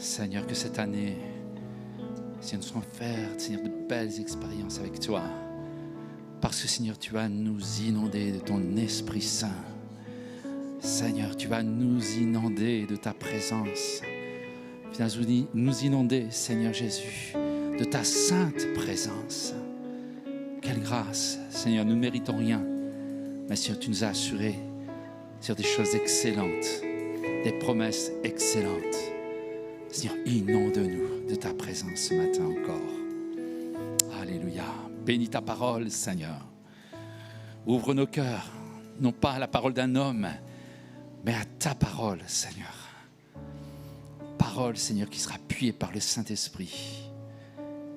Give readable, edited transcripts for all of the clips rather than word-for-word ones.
Seigneur, que cette année, Seigneur, nous soyons faire, Seigneur, de belles expériences avec toi. Parce que, Seigneur, tu vas nous inonder de ton Esprit Saint. Seigneur, tu vas nous inonder de ta présence. Viens nous inonder, Seigneur Jésus, de ta sainte présence. Quelle grâce, Seigneur, nous ne méritons rien. Mais Seigneur, tu nous as assuré sur des choses excellentes, des promesses excellentes. Seigneur, inonde-nous de ta présence ce matin encore. Alléluia. Bénis ta parole, Seigneur. Ouvre nos cœurs, non pas à la parole d'un homme, mais à ta parole, Seigneur. Parole, Seigneur, qui sera appuyée par le Saint-Esprit.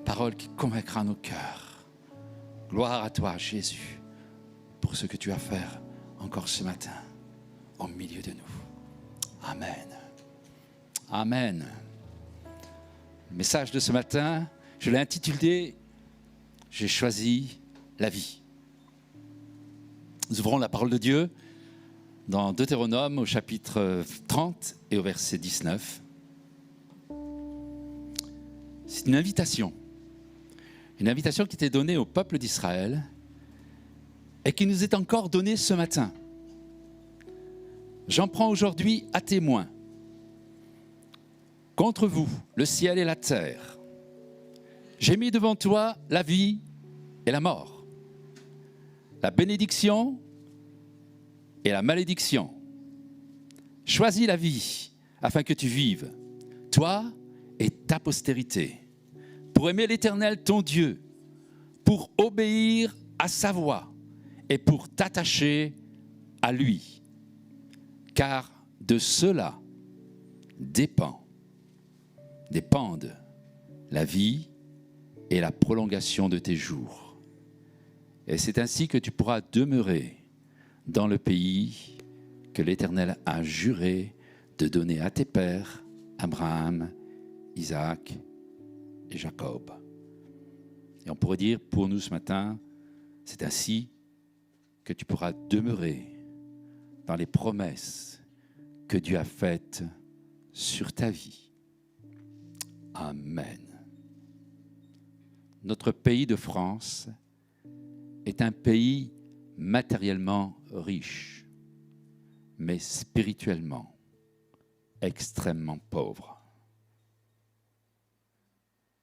Parole qui convaincra nos cœurs. Gloire à toi, Jésus, pour ce que tu vas faire encore ce matin, au milieu de nous. Amen. Amen. Le message de ce matin, je l'ai intitulé « J'ai choisi la vie ». Nous ouvrons la parole de Dieu dans Deutéronome au chapitre 30 et au verset 19. C'est une invitation qui était donnée au peuple d'Israël et qui nous est encore donnée ce matin. J'en prends aujourd'hui à témoin contre vous, le ciel et la terre. J'ai mis devant toi la vie et la mort, la bénédiction et la malédiction. Choisis la vie afin que tu vives, toi et ta postérité, pour aimer l'Éternel ton Dieu, pour obéir à sa voix et pour t'attacher à lui. Car de cela dépendent la vie et la prolongation de tes jours. Et c'est ainsi que tu pourras demeurer dans le pays que l'Éternel a juré de donner à tes pères, Abraham, Isaac et Jacob. Et on pourrait dire pour nous ce matin, c'est ainsi que tu pourras demeurer dans les promesses que Dieu a faites sur ta vie. Amen. Notre pays de France est un pays matériellement riche, mais spirituellement extrêmement pauvre.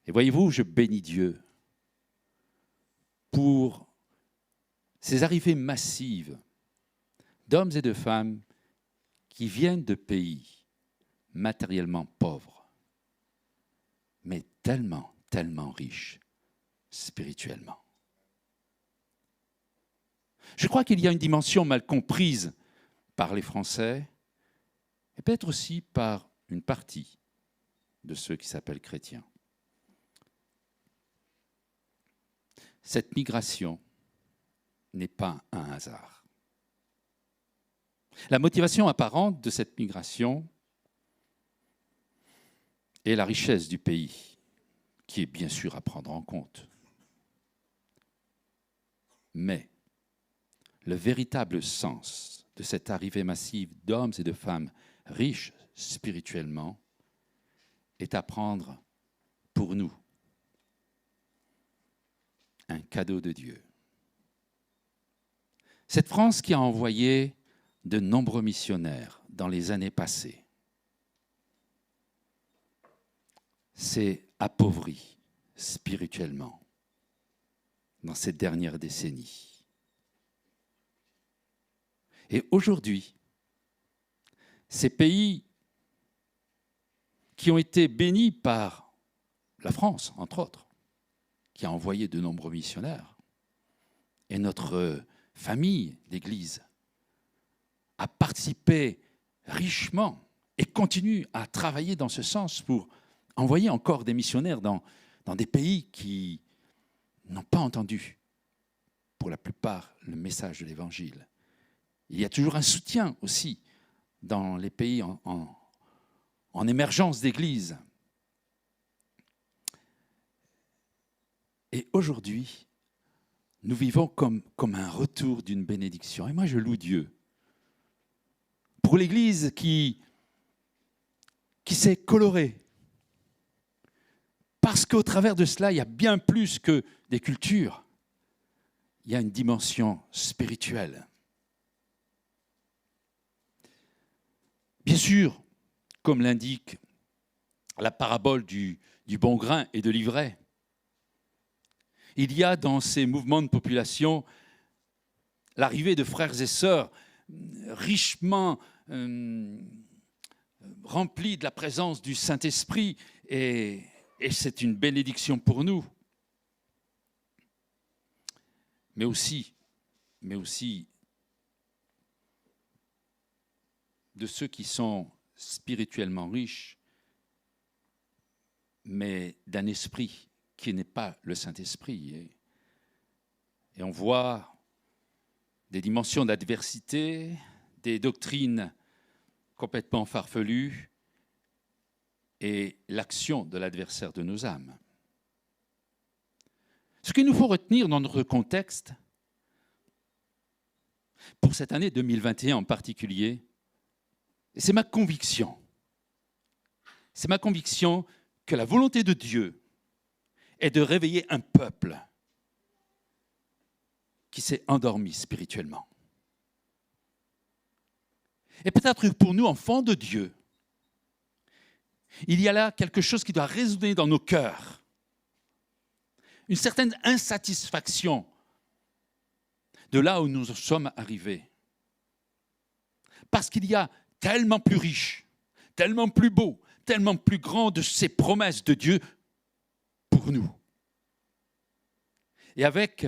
Et voyez-vous, je bénis Dieu pour ces arrivées massives d'hommes et de femmes qui viennent de pays matériellement pauvres, mais tellement, tellement riches spirituellement. Je crois qu'il y a une dimension mal comprise par les Français et peut-être aussi par une partie de ceux qui s'appellent chrétiens. Cette migration n'est pas un hasard. La motivation apparente de cette migration est la richesse du pays, qui est bien sûr à prendre en compte. Mais le véritable sens de cette arrivée massive d'hommes et de femmes riches spirituellement est à prendre pour nous un cadeau de Dieu. Cette France qui a envoyé de nombreux missionnaires dans les années passées s'est appauvrie spirituellement dans ces dernières décennies. Et aujourd'hui, ces pays qui ont été bénis par la France, entre autres, qui a envoyé de nombreux missionnaires, et notre famille d'Église a participé richement et continue à travailler dans ce sens pour envoyer encore des missionnaires dans des pays qui n'ont pas entendu, pour la plupart, le message de l'Évangile. Il y a toujours un soutien aussi dans les pays en émergence d'Église. Et aujourd'hui, nous vivons comme un retour d'une bénédiction. Et moi, je loue Dieu pour l'Église qui s'est colorée Parce qu'au travers de cela, il y a bien plus que des cultures. Il y a une dimension spirituelle. Bien sûr, comme l'indique la parabole du bon grain et de l'ivraie, il y a dans ces mouvements de population l'arrivée de frères et sœurs richement remplis de la présence du Saint-Esprit et c'est une bénédiction pour nous. Mais aussi de ceux qui sont spirituellement riches, mais d'un esprit qui n'est pas le Saint-Esprit. Et on voit des dimensions d'adversité, des doctrines complètement farfelues et l'action de l'adversaire de nos âmes. Ce qu'il nous faut retenir dans notre contexte, pour cette année 2021 en particulier, c'est ma conviction. C'est ma conviction que la volonté de Dieu est de réveiller un peuple qui s'est endormi spirituellement. Et peut-être pour nous, enfants de Dieu, il y a là quelque chose qui doit résonner dans nos cœurs. Une certaine insatisfaction de là où nous sommes arrivés. Parce qu'il y a tellement plus riche, tellement plus beau, tellement plus grand de ces promesses de Dieu pour nous. Et avec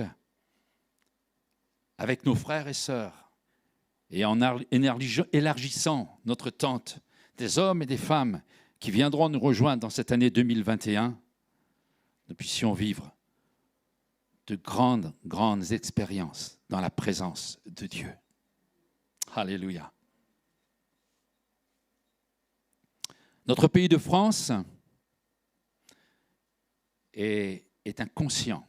nos frères et sœurs, et en élargissant notre tente des hommes et des femmes qui viendront nous rejoindre dans cette année 2021, nous puissions vivre de grandes expériences dans la présence de Dieu. Alléluia. Notre pays de France est inconscient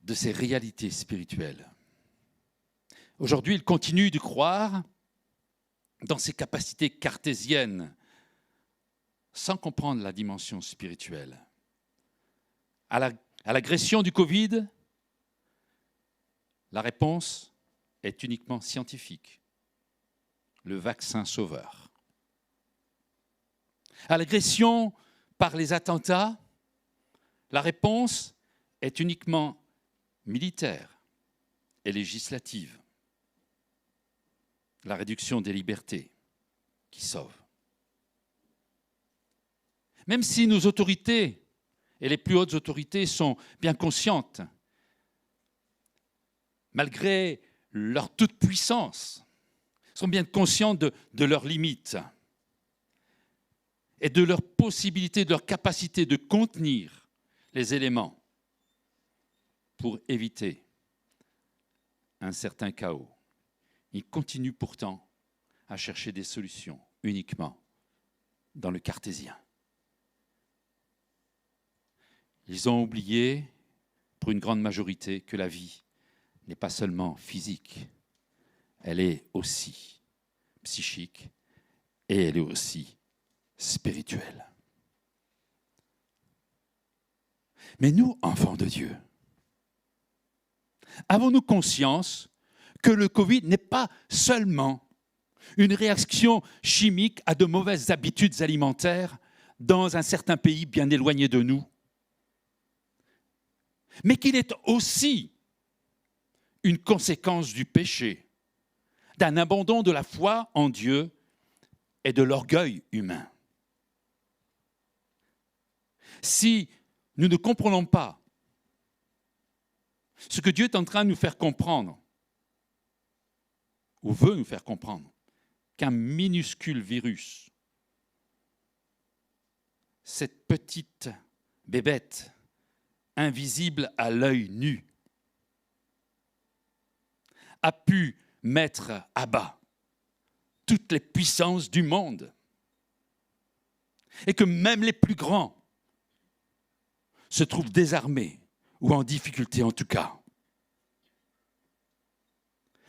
de ces réalités spirituelles. Aujourd'hui, il continue de croire dans ses capacités cartésiennes sans comprendre la dimension spirituelle. À l'agression du Covid, la réponse est uniquement scientifique. Le vaccin sauveur. À l'agression par les attentats, la réponse est uniquement militaire et législative. La réduction des libertés qui sauve. Même si nos autorités et les plus hautes autorités sont bien conscientes, malgré leur toute-puissance, sont bien conscients de leurs limites et de leur possibilité, de leur capacité de contenir les éléments pour éviter un certain chaos. Ils continuent pourtant à chercher des solutions uniquement dans le cartésien. Ils ont oublié, pour une grande majorité, que la vie n'est pas seulement physique, elle est aussi psychique et elle est aussi spirituelle. Mais nous, enfants de Dieu, avons-nous conscience que le Covid n'est pas seulement une réaction chimique à de mauvaises habitudes alimentaires dans un certain pays bien éloigné de nous, mais qu'il est aussi une conséquence du péché, d'un abandon de la foi en Dieu et de l'orgueil humain. Si nous ne comprenons pas ce que Dieu est en train de nous faire comprendre, ou veut nous faire comprendre, qu'un minuscule virus, cette petite bébête invisible à l'œil nu, a pu mettre à bas toutes les puissances du monde et que même les plus grands se trouvent désarmés ou en difficulté en tout cas.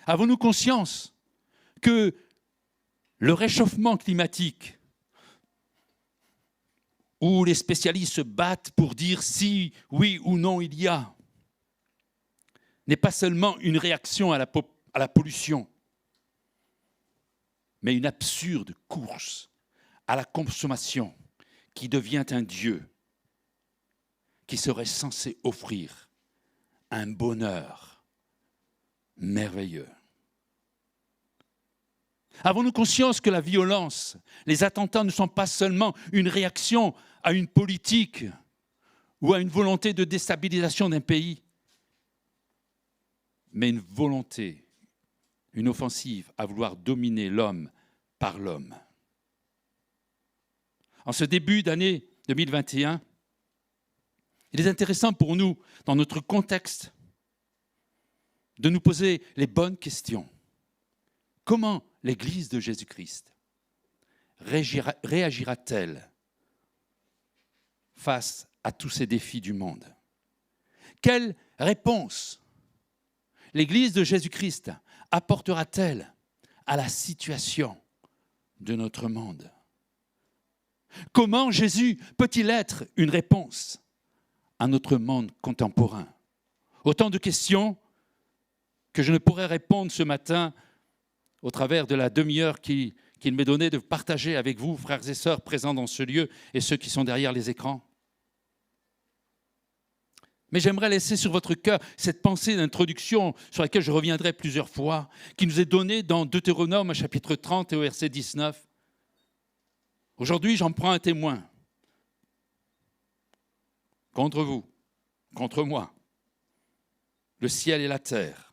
Avons-nous conscience que le réchauffement climatique où les spécialistes se battent pour dire si, oui ou non il y a, n'est pas seulement une réaction à la pollution, mais une absurde course à la consommation qui devient un Dieu qui serait censé offrir un bonheur merveilleux. Avons-nous conscience que la violence, les attentats ne sont pas seulement une réaction à une politique ou à une volonté de déstabilisation d'un pays, mais une volonté, une offensive à vouloir dominer l'homme par l'homme. En ce début d'année 2021, il est intéressant pour nous, dans notre contexte, de nous poser les bonnes questions. Comment l'Église de Jésus-Christ réagira-t-elle face à tous ces défis du monde? Quelle réponse l'Église de Jésus-Christ apportera-t-elle à la situation de notre monde? Comment Jésus peut-il être une réponse à notre monde contemporain? Autant de questions que je ne pourrais répondre ce matin au travers de la demi-heure qu'il m'est donné de partager avec vous, frères et sœurs présents dans ce lieu et ceux qui sont derrière les écrans. Mais j'aimerais laisser sur votre cœur cette pensée d'introduction sur laquelle je reviendrai plusieurs fois, qui nous est donnée dans Deutéronome chapitre 30 et au verset 19. Aujourd'hui, j'en prends un témoin contre vous, contre moi, le ciel et la terre.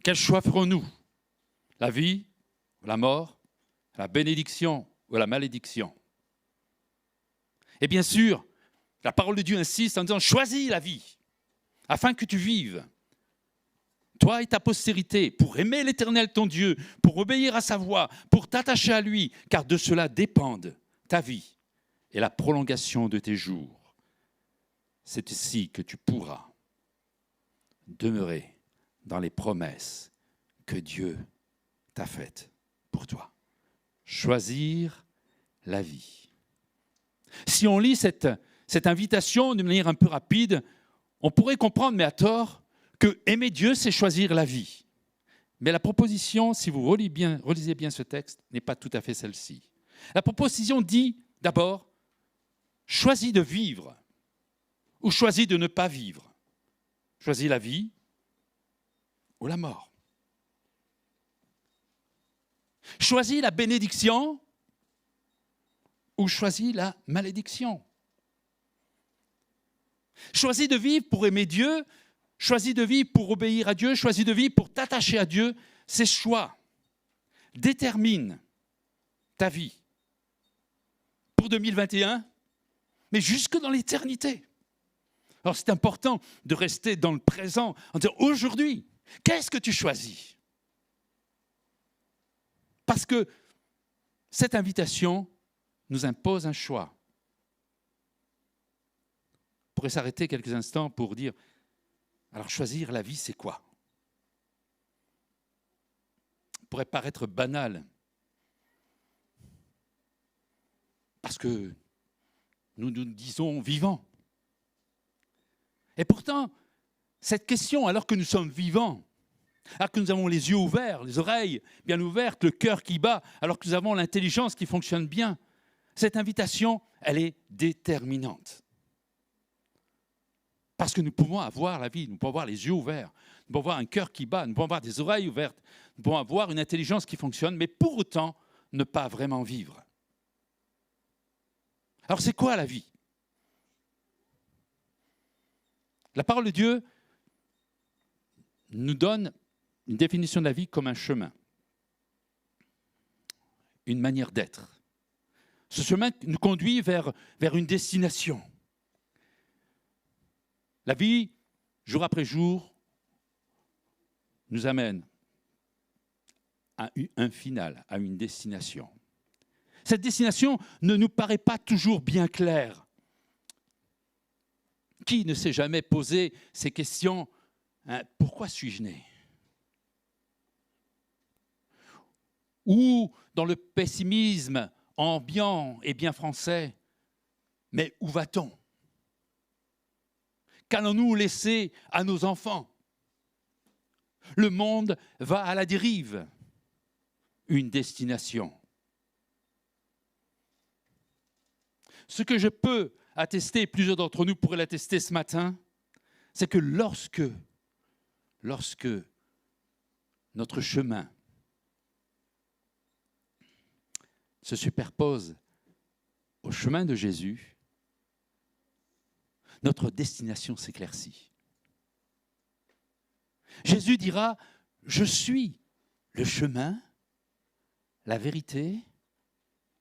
Quel choix ferons-nous? La vie ou la mort, la bénédiction ou la malédiction? Et bien sûr, la parole de Dieu insiste en disant « Choisis la vie, afin que tu vives, toi et ta postérité, pour aimer l'Éternel ton Dieu, pour obéir à sa voix, pour t'attacher à lui, car de cela dépendent ta vie et la prolongation de tes jours. C'est ici que tu pourras demeurer dans les promesses que Dieu t'a faites pour toi. » Choisir la vie. Si on lit cette invitation de manière un peu rapide, on pourrait comprendre, mais à tort, que aimer Dieu, c'est choisir la vie. Mais la proposition, si vous relisez bien ce texte, n'est pas tout à fait celle-ci. La proposition dit d'abord, choisis de vivre ou choisis de ne pas vivre. Choisis la vie ou la mort. Choisis la bénédiction ou choisis la malédiction. Choisis de vivre pour aimer Dieu, choisis de vivre pour obéir à Dieu, choisis de vivre pour t'attacher à Dieu. Ces choix déterminent ta vie pour 2021, mais jusque dans l'éternité. Alors c'est important de rester dans le présent, en disant aujourd'hui, qu'est-ce que tu choisis? Parce que cette invitation nous impose un choix. On pourrait s'arrêter quelques instants pour dire, alors choisir la vie, c'est quoi? Ça pourrait paraître banal, parce que nous nous disons vivants. Et pourtant, cette question, alors que nous sommes vivants, alors que nous avons les yeux ouverts, les oreilles bien ouvertes, le cœur qui bat, alors que nous avons l'intelligence qui fonctionne bien, cette invitation, elle est déterminante. Parce que nous pouvons avoir la vie, nous pouvons avoir les yeux ouverts, nous pouvons avoir un cœur qui bat, nous pouvons avoir des oreilles ouvertes, nous pouvons avoir une intelligence qui fonctionne, mais pour autant, ne pas vraiment vivre. Alors c'est quoi la vie? La parole de Dieu nous donne une définition de la vie comme un chemin, une manière d'être. Ce chemin nous conduit vers une destination. La vie, jour après jour, nous amène à un final, à une destination. Cette destination ne nous paraît pas toujours bien claire. Qui ne s'est jamais posé ces questions, hein, pourquoi suis-je né? Ou dans le pessimisme, ambiant et bien français, mais où va-t-on? Qu'allons-nous laisser à nos enfants? Le monde va à la dérive. Une destination. Ce que je peux attester, plusieurs d'entre nous pourraient l'attester ce matin, c'est que lorsque notre chemin se superpose au chemin de Jésus, notre destination s'éclaircit. Jésus dira, je suis le chemin, la vérité,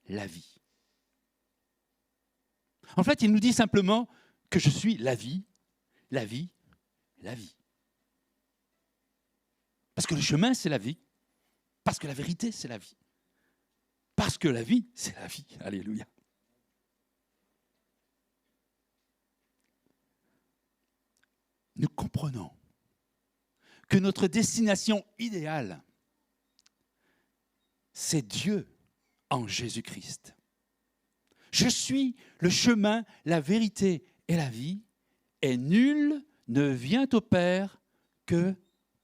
la vie. En fait, il nous dit simplement que je suis la vie, la vie, la vie. Parce que le chemin, c'est la vie. Parce que la vérité, c'est la vie. Parce que la vie, c'est la vie. Alléluia. Nous comprenons que notre destination idéale, c'est Dieu en Jésus-Christ. Je suis le chemin, la vérité et la vie, et nul ne vient au Père que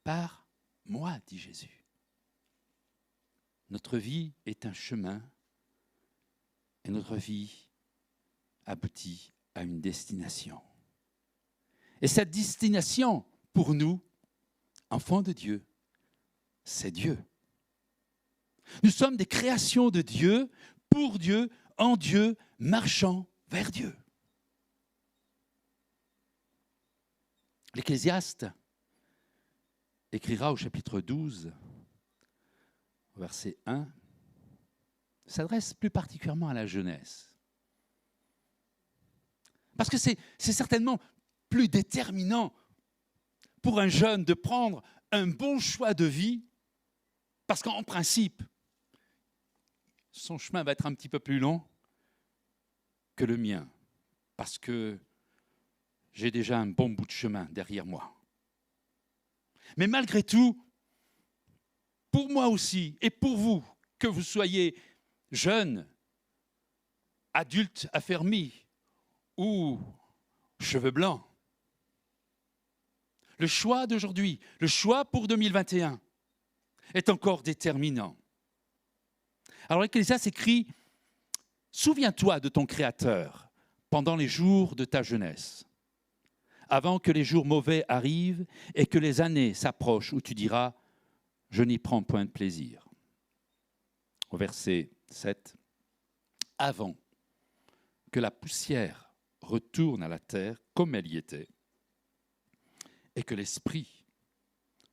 par moi, dit Jésus. Notre vie est un chemin, et notre vie aboutit à une destination. Et cette destination, pour nous, enfants de Dieu, c'est Dieu. Nous sommes des créations de Dieu, pour Dieu, en Dieu, marchant vers Dieu. L'Ecclésiaste écrira au chapitre 12, verset 1, s'adresse plus particulièrement à la jeunesse. Parce que c'est certainement plus déterminant pour un jeune de prendre un bon choix de vie, parce qu'en principe, son chemin va être un petit peu plus long que le mien, parce que j'ai déjà un bon bout de chemin derrière moi. Mais malgré tout, pour moi aussi, et pour vous, que vous soyez jeune, adulte affermi ou cheveux blancs, le choix d'aujourd'hui, le choix pour 2021 est encore déterminant. Alors l'Ecclésiaste écrit « Souviens-toi de ton Créateur pendant les jours de ta jeunesse, avant que les jours mauvais arrivent et que les années s'approchent où tu diras « Je n'y prends point de plaisir ». Au verset 7, « Avant que la poussière retourne à la terre comme elle y était, et que l'esprit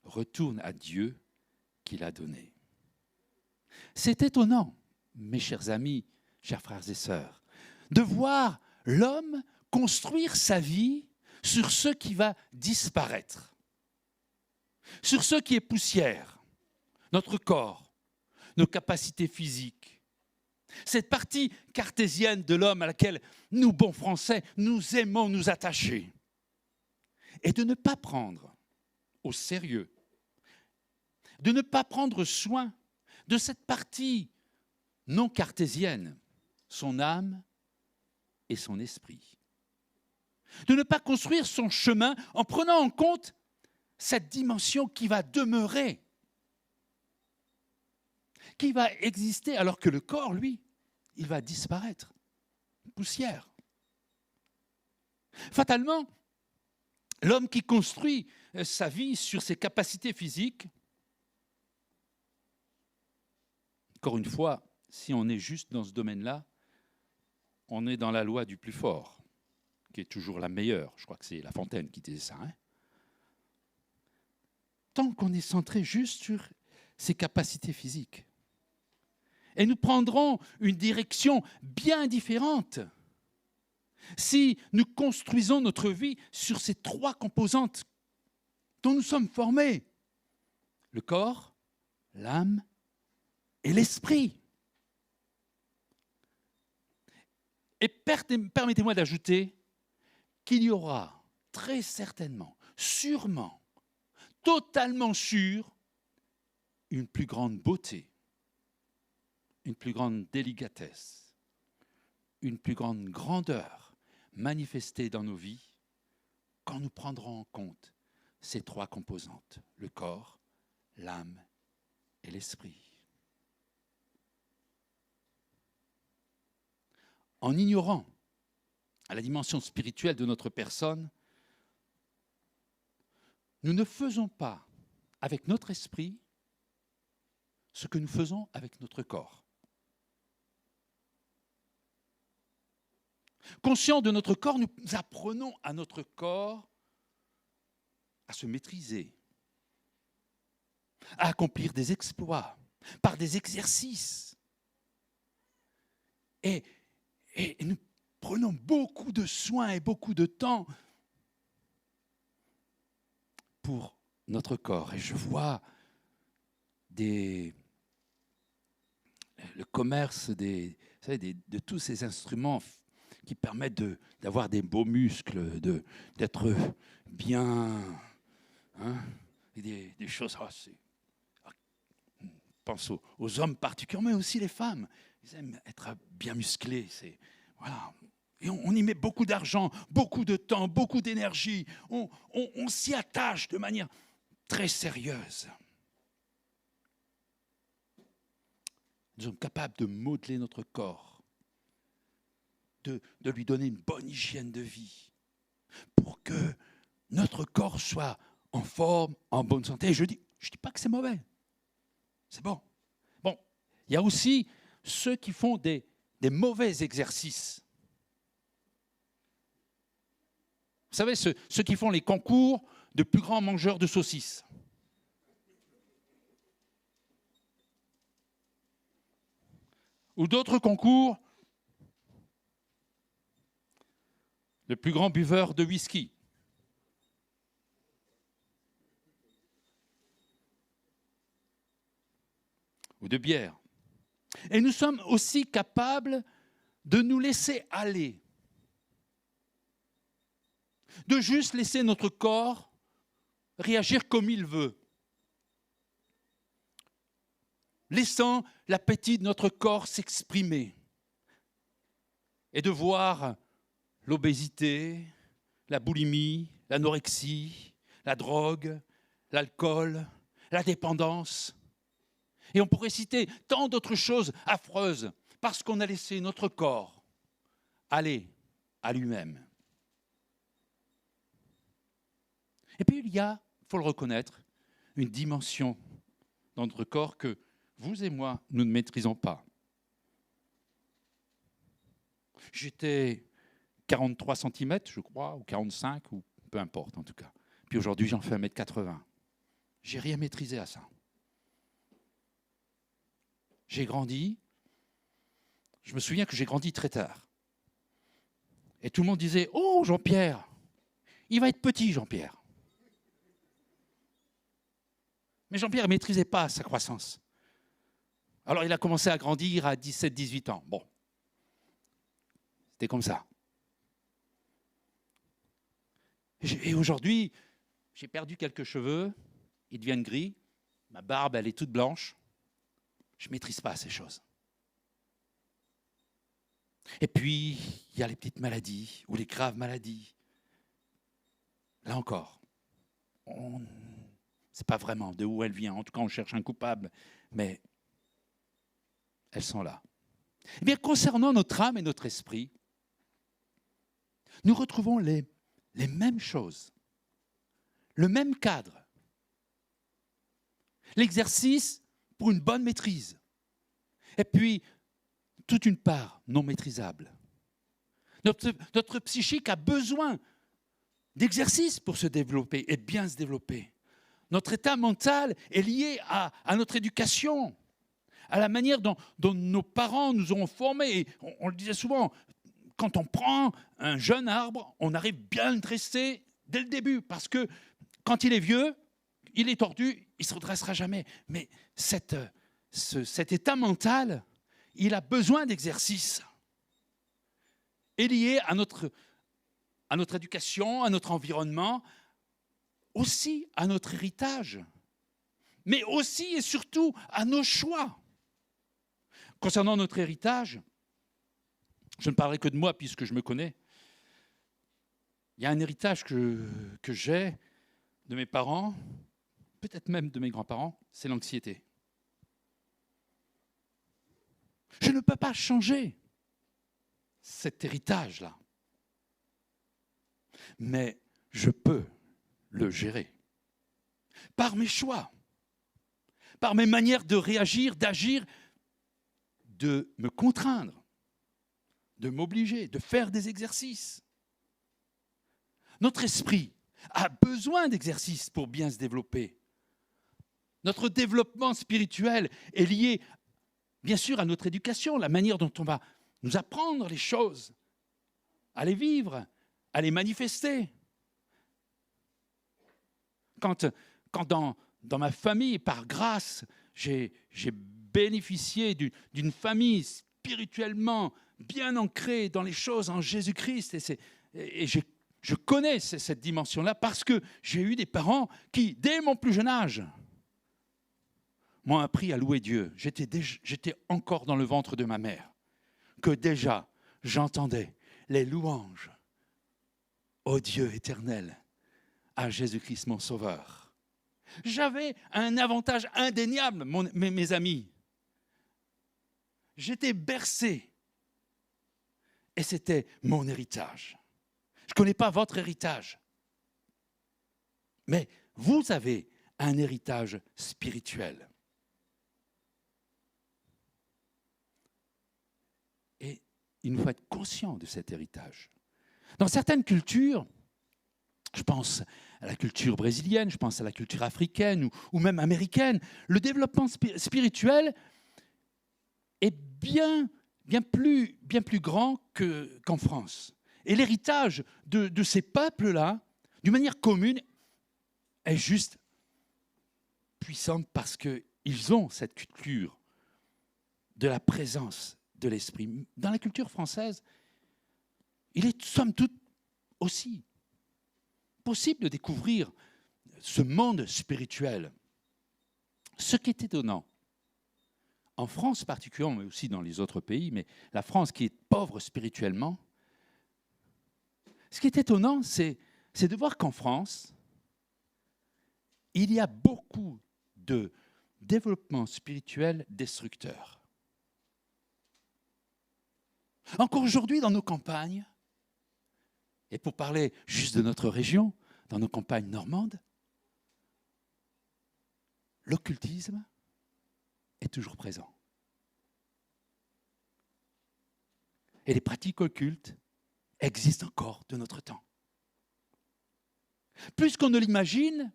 retourne à Dieu qui l'a donné. » C'est étonnant, mes chers amis, chers frères et sœurs, de voir l'homme construire sa vie sur ce qui va disparaître, sur ce qui est poussière, notre corps, nos capacités physiques, cette partie cartésienne de l'homme à laquelle nous, bons Français, nous aimons nous attacher, et de ne pas prendre au sérieux, de ne pas prendre soin de cette partie non cartésienne, son âme et son esprit. De ne pas construire son chemin en prenant en compte cette dimension qui va demeurer, qui va exister alors que le corps, lui, il va disparaître. Poussière. Fatalement, l'homme qui construit sa vie sur ses capacités physiques, encore une fois, si on est juste dans ce domaine-là, on est dans la loi du plus fort, qui est toujours la meilleure. Je crois que c'est La Fontaine qui disait ça. Tant qu'on est centré juste sur ses capacités physiques. Et nous prendrons une direction bien différente si nous construisons notre vie sur ces trois composantes dont nous sommes formés. Le corps, l'âme et l'esprit. Et permettez-moi d'ajouter qu'il y aura très certainement, sûrement, totalement sûr, une plus grande beauté, une plus grande délicatesse, une plus grande grandeur manifestée dans nos vies quand nous prendrons en compte ces trois composantes, le corps, l'âme et l'esprit. En ignorant la dimension spirituelle de notre personne, nous ne faisons pas avec notre esprit ce que nous faisons avec notre corps. Conscients de notre corps, nous apprenons à notre corps à se maîtriser, à accomplir des exploits par des exercices. Et nous prenons beaucoup de soins et beaucoup de temps pour notre corps. Et je vois le commerce de tous ces instruments qui permettent d'avoir des beaux muscles, d'être bien, hein, et des choses. Je pense aux hommes particulièrement, mais aussi les femmes. Ils aiment être bien musclés. Voilà. Et on y met beaucoup d'argent, beaucoup de temps, beaucoup d'énergie. On s'y attache de manière très sérieuse. Nous sommes capables de modeler notre corps, de lui donner une bonne hygiène de vie pour que notre corps soit en forme, en bonne santé. Et je dis pas que c'est mauvais. C'est bon. Bon, il y a aussi ceux qui font des mauvais exercices. Vous savez, ceux qui font les concours de plus grands mangeurs de saucisses. Ou d'autres concours, le plus grand buveur de whisky. Ou de bière. Et nous sommes aussi capables de nous laisser aller, de juste laisser notre corps réagir comme il veut, laissant l'appétit de notre corps s'exprimer et de voir l'obésité, la boulimie, l'anorexie, la drogue, l'alcool, la dépendance. Et on pourrait citer tant d'autres choses affreuses parce qu'on a laissé notre corps aller à lui-même. Et puis il y a, il faut le reconnaître, une dimension dans notre corps que vous et moi, nous ne maîtrisons pas. J'étais 43 cm, je crois, ou 45, ou peu importe en tout cas. Puis aujourd'hui, j'en fais 1,80 m. J'ai rien maîtrisé à ça. J'ai grandi. Je me souviens que j'ai grandi très tard. Et tout le monde disait « Oh, Jean-Pierre, il va être petit, Jean-Pierre ». Mais Jean-Pierre ne maîtrisait pas sa croissance. Alors il a commencé à grandir à 17-18 ans. Bon, c'était comme ça. Et aujourd'hui, j'ai perdu quelques cheveux, ils deviennent gris, ma barbe, elle est toute blanche. Je ne maîtrise pas ces choses. Et puis, il y a les petites maladies ou les graves maladies. Là encore, on ne sait pas vraiment de où elles viennent. En tout cas, on cherche un coupable, mais elles sont là. Eh bien, concernant notre âme et notre esprit, nous retrouvons les mêmes choses, le même cadre. L'exercice pour une bonne maîtrise. Et puis, toute une part non maîtrisable. Notre psychique a besoin d'exercice pour se développer et bien se développer. Notre état mental est lié à notre éducation, à la manière dont nos parents nous ont formés. Et on le disait souvent, quand on prend un jeune arbre, on arrive bien à le dresser dès le début, parce que quand il est vieux, il est tordu, il ne se redressera jamais. Mais cet état mental, il a besoin d'exercice. Et lié à notre éducation, à notre environnement, aussi à notre héritage, mais aussi et surtout à nos choix. Concernant notre héritage, je ne parlerai que de moi puisque je me connais. Il y a un héritage que j'ai de mes parents, peut-être même de mes grands-parents, c'est l'anxiété. Je ne peux pas changer cet héritage-là, mais je peux le gérer par mes choix, par mes manières de réagir, d'agir, de me contraindre, de m'obliger, de faire des exercices. Notre esprit a besoin d'exercices pour bien se développer. Notre développement spirituel est lié, bien sûr, à notre éducation, la manière dont on va nous apprendre les choses, à les vivre, à les manifester. Quand dans ma famille, par grâce, j'ai bénéficié d'une famille spirituellement bien ancrée dans les choses en Jésus-Christ, et je connais cette dimension-là parce que j'ai eu des parents qui, dès mon plus jeune âge, m'ont appris à louer Dieu. J'étais encore dans le ventre de ma mère, que déjà j'entendais les louanges au Dieu éternel, à Jésus-Christ mon Sauveur. J'avais un avantage indéniable, mes amis. J'étais bercé et c'était mon héritage. Je ne connais pas votre héritage, mais vous avez un héritage spirituel. Et il nous faut être conscient de cet héritage. Dans certaines cultures, je pense à la culture brésilienne, je pense à la culture africaine ou même américaine, le développement spirituel est bien plus grand qu'en France. Et l'héritage de ces peuples-là, d'une manière commune, est juste puissant parce qu'ils ont cette culture de la présence de l'esprit. Dans la culture française, il est somme toute aussi possible de découvrir ce monde spirituel. Ce qui est étonnant, en France particulièrement, mais aussi dans les autres pays, mais la France qui est pauvre spirituellement, ce qui est étonnant, c'est de voir qu'en France, il y a beaucoup de développement spirituel destructeur. Encore aujourd'hui, dans nos campagnes, et pour parler juste de notre région, dans nos campagnes normandes, l'occultisme est toujours présent. Et les pratiques occultes existent encore de notre temps. Plus qu'on ne l'imagine,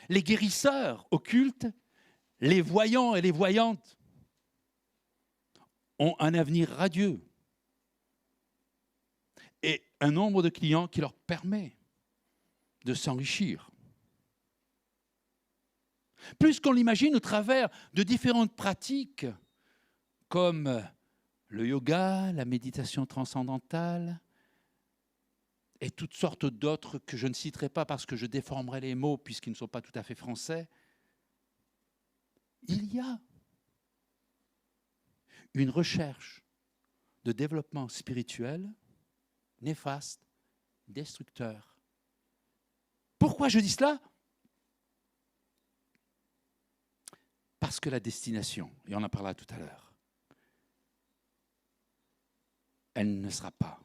les guérisseurs occultes, les voyants et les voyantes ont un avenir radieux et un nombre de clients qui leur permet de s'enrichir. Plus qu'on l'imagine au travers de différentes pratiques comme le yoga, la méditation transcendantale et toutes sortes d'autres que je ne citerai pas parce que je déformerai les mots puisqu'ils ne sont pas tout à fait français, il y a une recherche de développement spirituel néfaste, destructeur. Pourquoi je dis cela ? Parce que la destination, et on en parlera tout à l'heure, elle ne sera pas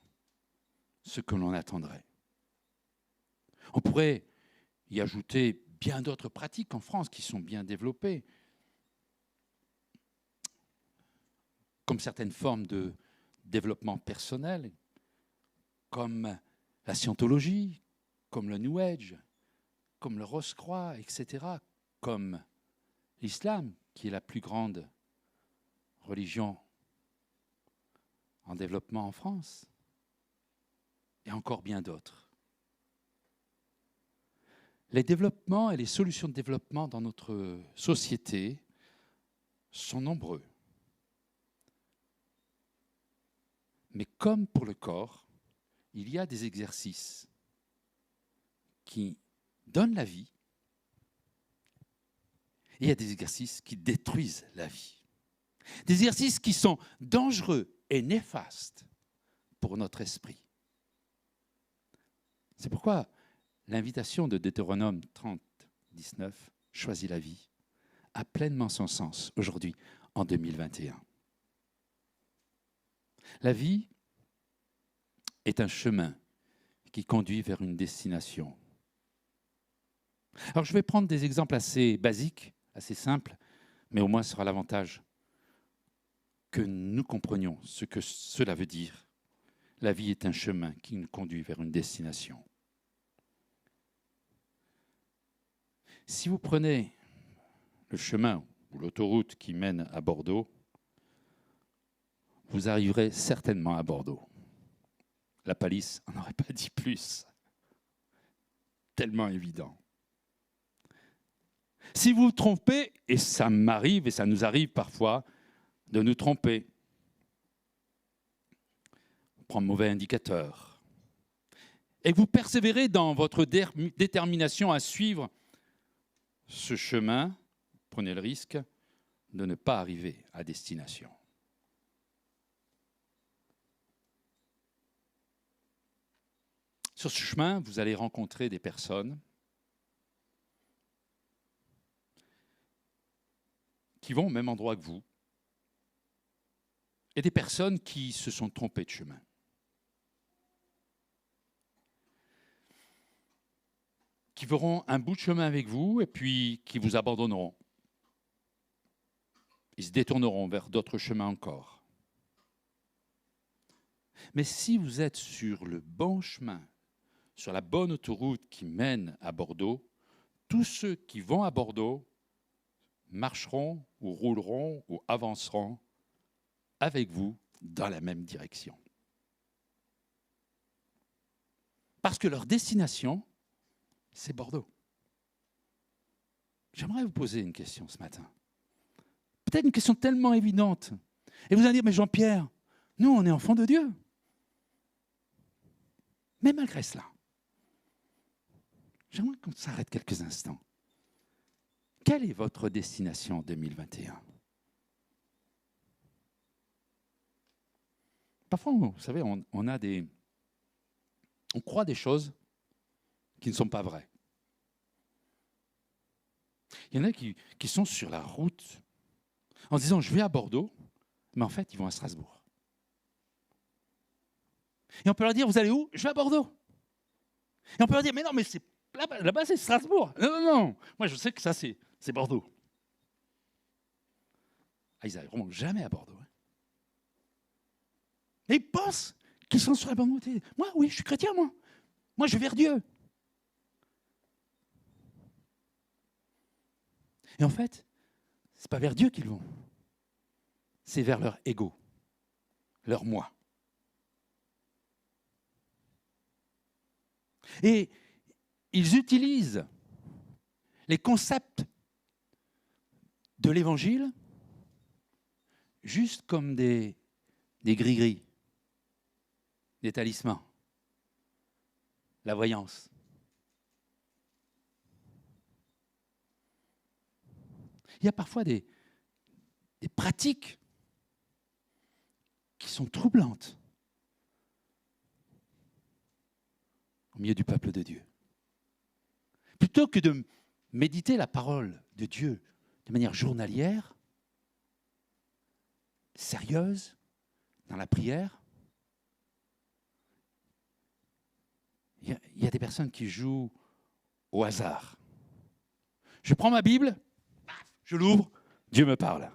ce que l'on attendrait. On pourrait y ajouter bien d'autres pratiques en France qui sont bien développées, comme certaines formes de développement personnel, comme la scientologie, comme le New Age, comme le Rose-Croix, etc., comme l'islam, qui est la plus grande religion en développement en France, et encore bien d'autres. Les développements et les solutions de développement dans notre société sont nombreux. Mais comme pour le corps, il y a des exercices qui donnent la vie et il y a des exercices qui détruisent la vie. Des exercices qui sont dangereux et néfastes pour notre esprit. C'est pourquoi l'invitation de Deutéronome 30, 19, choisis la vie, a pleinement son sens aujourd'hui, en 2021. La vie est un chemin qui conduit vers une destination. Alors je vais prendre des exemples assez basiques, assez simples, mais au moins ce sera l'avantage que nous comprenions ce que cela veut dire. La vie est un chemin qui nous conduit vers une destination. Si vous prenez le chemin ou l'autoroute qui mène à Bordeaux, vous arriverez certainement à Bordeaux. La palisse n'en aurait pas dit plus. Tellement évident. Si vous vous trompez, et ça m'arrive et ça nous arrive parfois de nous tromper, on prend un mauvais indicateur, et que vous persévérez dans votre détermination à suivre ce chemin, prenez le risque de ne pas arriver à destination. Sur ce chemin, vous allez rencontrer des personnes qui vont au même endroit que vous et des personnes qui se sont trompées de chemin. Qui feront un bout de chemin avec vous et puis qui vous abandonneront. Ils se détourneront vers d'autres chemins encore. Mais si vous êtes sur le bon chemin, sur la bonne autoroute qui mène à Bordeaux, tous ceux qui vont à Bordeaux marcheront ou rouleront ou avanceront avec vous dans la même direction. Parce que leur destination, c'est Bordeaux. J'aimerais vous poser une question ce matin. Peut-être une question tellement évidente. Et vous allez dire, mais Jean-Pierre, nous, on est enfants de Dieu. Mais malgré cela, j'aimerais qu'on s'arrête quelques instants. Quelle est votre destination en 2021 ? Parfois, vous savez, on croit des choses qui ne sont pas vraies. Il y en a qui sont sur la route en se disant « je vais à Bordeaux », mais en fait, ils vont à Strasbourg. Et on peut leur dire « vous allez où ?»« Je vais à Bordeaux ». Et on peut leur dire « mais non, mais là-bas, c'est Strasbourg. » « Non, non, non, moi je sais que ça, c'est Bordeaux. » Ah, ils n'arriveront jamais à Bordeaux. Hein. Et ils pensent qu'ils sont sur la bonne route. Moi, oui, je suis chrétien, moi. Moi, je vais vers Dieu. Et en fait, ce n'est pas vers Dieu qu'ils vont. C'est vers leur ego, leur moi. Et ils utilisent les concepts de l'Évangile juste comme des gris-gris, des talismans, la voyance. Il y a parfois des pratiques qui sont troublantes au milieu du peuple de Dieu. Plutôt que de méditer la parole de Dieu de manière journalière, sérieuse, dans la prière, il y a des personnes qui jouent au hasard. Je prends ma Bible, je l'ouvre, Dieu me parle.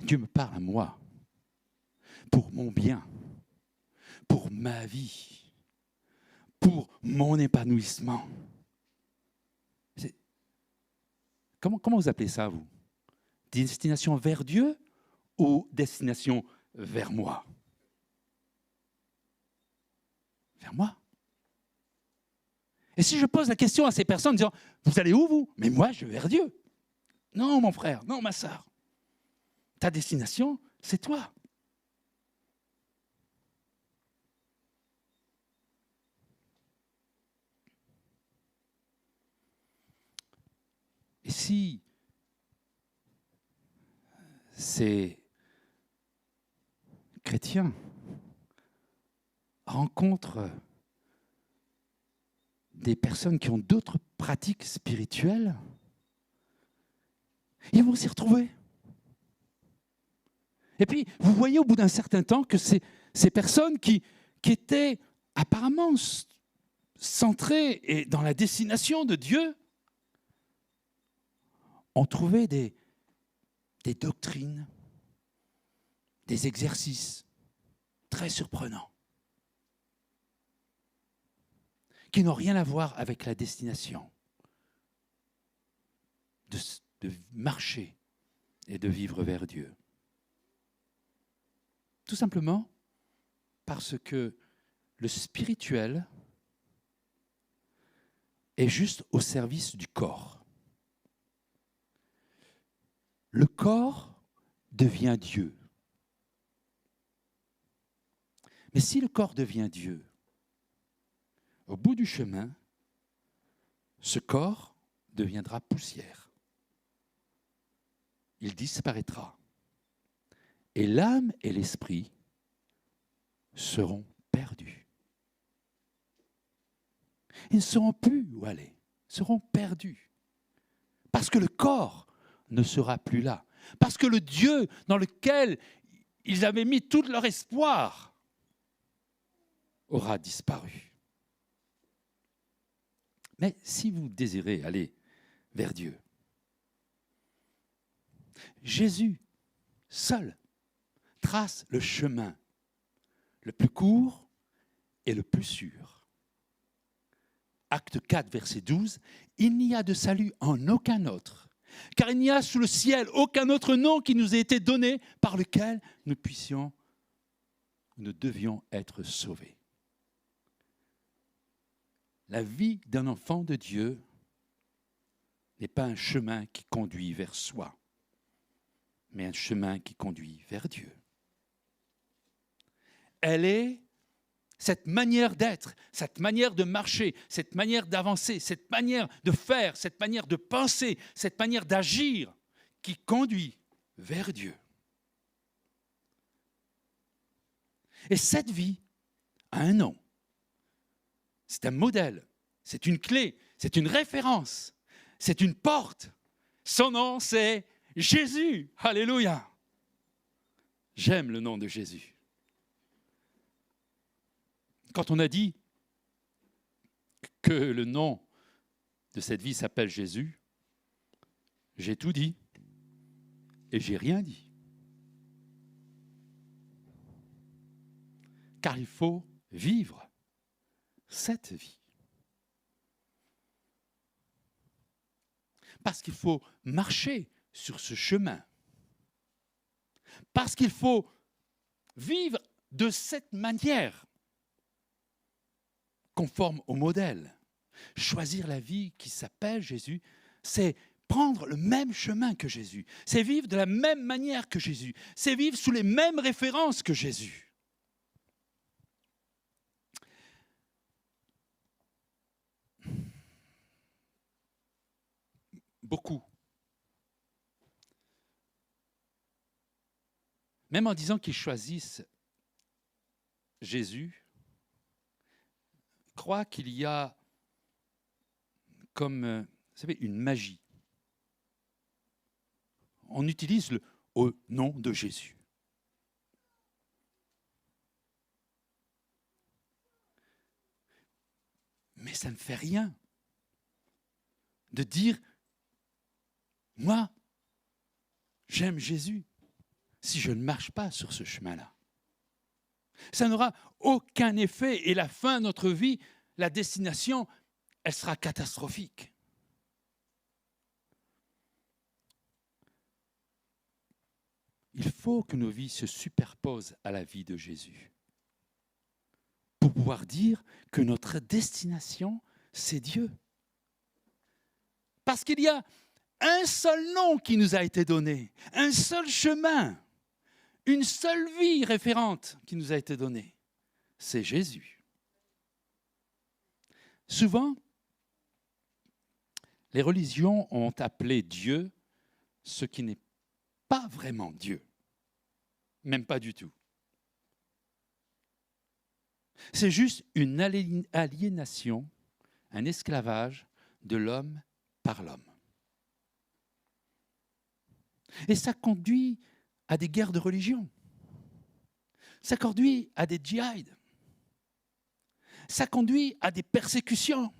Dieu me parle à moi, pour mon bien, pour ma vie, pour mon épanouissement. Comment vous appelez ça, vous ? Destination vers Dieu ou destination vers moi ? Vers moi. Et si je pose la question à ces personnes en disant « Vous allez où, vous ?» « Mais moi, je vais vers Dieu. » « Non, mon frère, non, ma sœur. Ta destination, c'est toi. » si ces chrétiens rencontrent des personnes qui ont d'autres pratiques spirituelles, ils vont s'y retrouver. Et puis, vous voyez au bout d'un certain temps que ces personnes qui étaient apparemment centrées et dans la destination de Dieu ont trouvé des doctrines, des exercices très surprenants qui n'ont rien à voir avec la destination de marcher et de vivre vers Dieu. Tout simplement parce que le spirituel est juste au service du corps. Le corps devient Dieu. Mais si le corps devient Dieu, au bout du chemin, ce corps deviendra poussière. Il disparaîtra. Et l'âme et l'esprit seront perdus. Ils ne sauront plus où aller, seront perdus. Parce que le corps ne sera plus là. Parce que le Dieu dans lequel ils avaient mis tout leur espoir aura disparu. Mais si vous désirez aller vers Dieu, Jésus seul trace le chemin le plus court et le plus sûr. Acte 4, verset 12, « Il n'y a de salut en aucun autre, car il n'y a sous le ciel aucun autre nom qui nous ait été donné par lequel nous devions être sauvés. » La vie d'un enfant de Dieu n'est pas un chemin qui conduit vers soi, mais un chemin qui conduit vers Dieu. Elle est cette manière d'être, cette manière de marcher, cette manière d'avancer, cette manière de faire, cette manière de penser, cette manière d'agir qui conduit vers Dieu. Et cette vie a un nom. C'est un modèle, c'est une clé, c'est une référence, c'est une porte. Son nom, c'est Jésus. Alléluia. J'aime le nom de Jésus. Quand on a dit que le nom de cette vie s'appelle Jésus, j'ai tout dit et j'ai rien dit. Car il faut vivre cette vie. Parce qu'il faut marcher sur ce chemin. Parce qu'il faut vivre de cette manière, conforme au modèle. Choisir la vie qui s'appelle Jésus, c'est prendre le même chemin que Jésus. C'est vivre de la même manière que Jésus. C'est vivre sous les mêmes références que Jésus. Beaucoup. Même en disant qu'ils choisissent Jésus, croient qu'il y a comme, vous savez, une magie. On utilise le « au nom de Jésus ». Mais ça ne fait rien de dire « moi, j'aime Jésus » si je ne marche pas sur ce chemin-là. Ça n'aura aucun effet et la fin de notre vie, la destination, elle sera catastrophique. Il faut que nos vies se superposent à la vie de Jésus pour pouvoir dire que notre destination, c'est Dieu. Parce qu'il y a un seul nom qui nous a été donné, un seul chemin, une seule vie référente qui nous a été donnée, c'est Jésus. Souvent, Les religions ont appelé Dieu ce qui n'est pas vraiment Dieu. Même pas du tout. C'est juste une aliénation, un esclavage de l'homme par l'homme. Et ça conduit à des guerres de religion. Ça conduit à des djihad. Ça conduit à des persécutions.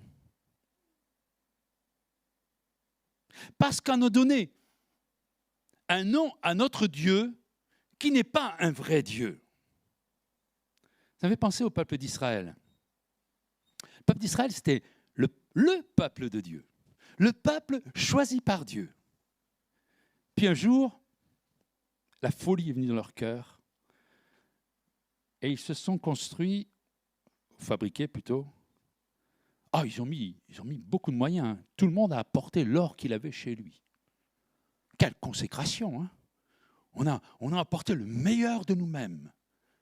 Parce qu'on a donné un nom à notre Dieu qui n'est pas un vrai Dieu. Vous avez pensé au peuple d'Israël. Le peuple d'Israël, c'était le peuple de Dieu. Le peuple choisi par Dieu. Puis un jour, la folie est venue dans leur cœur et ils se sont construits, fabriqués plutôt. Ils ont mis beaucoup de moyens. Tout le monde a apporté l'or qu'il avait chez lui. Quelle consécration, hein? On a apporté le meilleur de nous-mêmes.